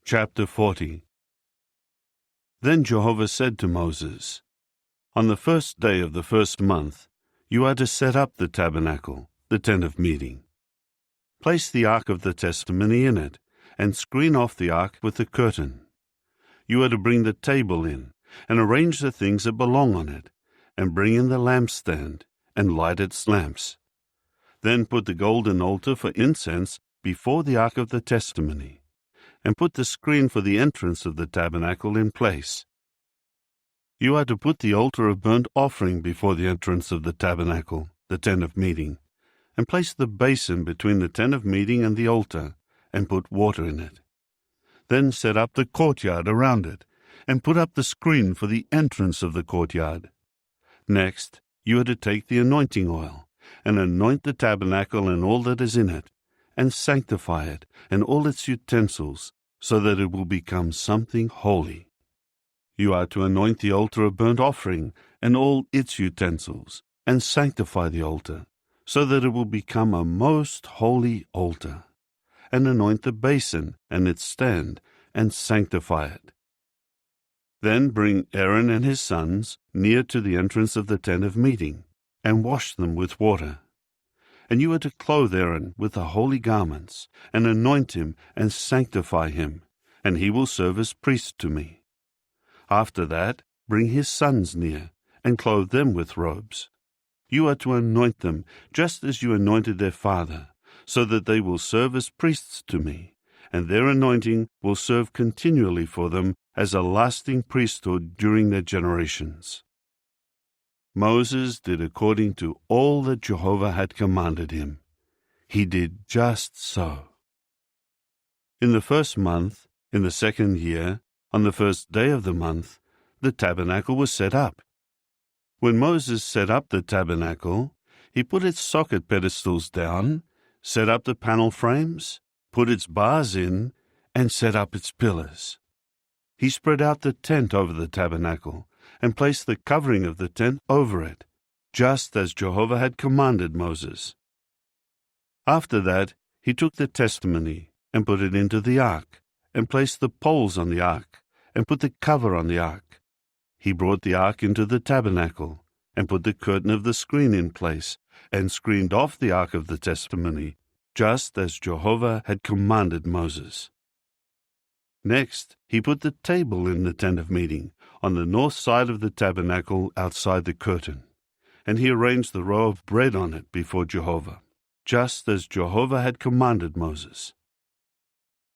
Chapter 40. Then Jehovah said to Moses, On the first day of the first month, you are to set up the tabernacle, the tent of meeting. Place the ark of the testimony in it, and screen off the ark with a curtain. You are to bring the table in, and arrange the things that belong on it, and bring in the lampstand, and light its lamps. Then put the golden altar for incense before the ark of the testimony, and put the screen for the entrance of the tabernacle in place. You are to put the altar of burnt offering before the entrance of the tabernacle, the tent of meeting, and place the basin between the tent of meeting and the altar, and put water in it. Then set up the courtyard around it, and put up the screen for the entrance of the courtyard. Next, you are to take the anointing oil, and anoint the tabernacle and all that is in it, and sanctify it and all its utensils, so that it will become something holy. You are to anoint the altar of burnt offering and all its utensils, and sanctify the altar, so that it will become a most holy altar, and anoint the basin and its stand, and sanctify it. Then bring Aaron and his sons near to the entrance of the tent of meeting, and wash them with water. And you are to clothe Aaron with the holy garments, and anoint him and sanctify him, and he will serve as priest to me. After that, bring his sons near, and clothe them with robes. You are to anoint them just as you anointed their father, so that they will serve as priests to me, and their anointing will serve continually for them as a lasting priesthood during their generations. Moses did according to all that Jehovah had commanded him. He did just so. In the first month, in the second year, on the first day of the month, the tabernacle was set up. When Moses set up the tabernacle, he put its socket pedestals down, set up the panel frames, put its bars in, and set up its pillars. He spread out the tent over the tabernacle, and placed the covering of the tent over it, just as Jehovah had commanded Moses. After that, he took the testimony, and put it into the ark, and placed the poles on the ark, and put the cover on the ark. He brought the ark into the tabernacle, and put the curtain of the screen in place, and screened off the ark of the testimony, just as Jehovah had commanded Moses. Next, he put the table in the tent of meeting, on the north side of the tabernacle outside the curtain, and he arranged the row of bread on it before Jehovah, just as Jehovah had commanded Moses.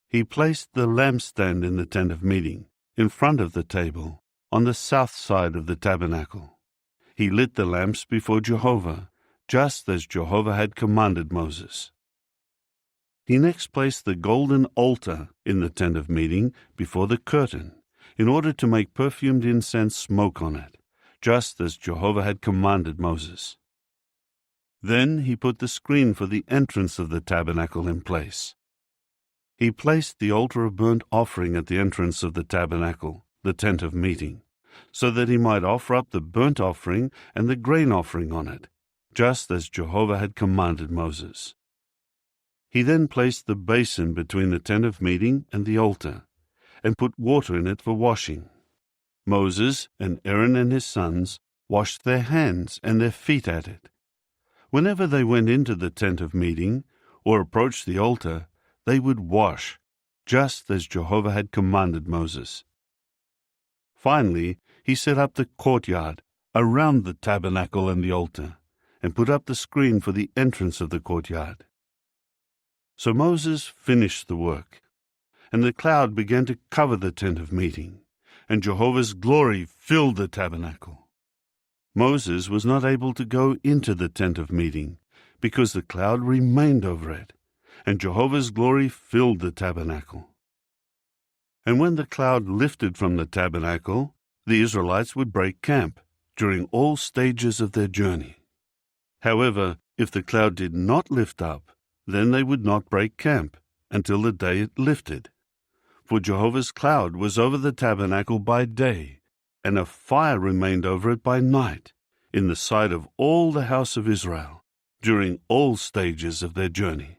He placed the lampstand in the tent of meeting, in front of the table, on the south side of the tabernacle. He lit the lamps before Jehovah, just as Jehovah had commanded Moses. He next placed the golden altar in the tent of meeting before the curtain, in order to make perfumed incense smoke on it, just as Jehovah had commanded Moses. Then he put the screen for the entrance of the tabernacle in place. He placed the altar of burnt offering at the entrance of the tabernacle, the tent of meeting, so that he might offer up the burnt offering and the grain offering on it, just as Jehovah had commanded Moses. He then placed the basin between the tent of meeting and the altar, and put water in it for washing. Moses and Aaron and his sons washed their hands and their feet at it. Whenever they went into the tent of meeting or approached the altar, they would wash, just as Jehovah had commanded Moses. Finally, he set up the courtyard around the tabernacle and the altar, and put up the screen for the entrance of the courtyard. So Moses finished the work, and the cloud began to cover the tent of meeting, and Jehovah's glory filled the tabernacle. Moses was not able to go into the tent of meeting, because the cloud remained over it, and Jehovah's glory filled the tabernacle. And when the cloud lifted from the tabernacle, the Israelites would break camp during all stages of their journey. However, if the cloud did not lift up, then they would not break camp until the day it lifted. For Jehovah's cloud was over the tabernacle by day, and a fire remained over it by night, in the sight of all the house of Israel, during all stages of their journey.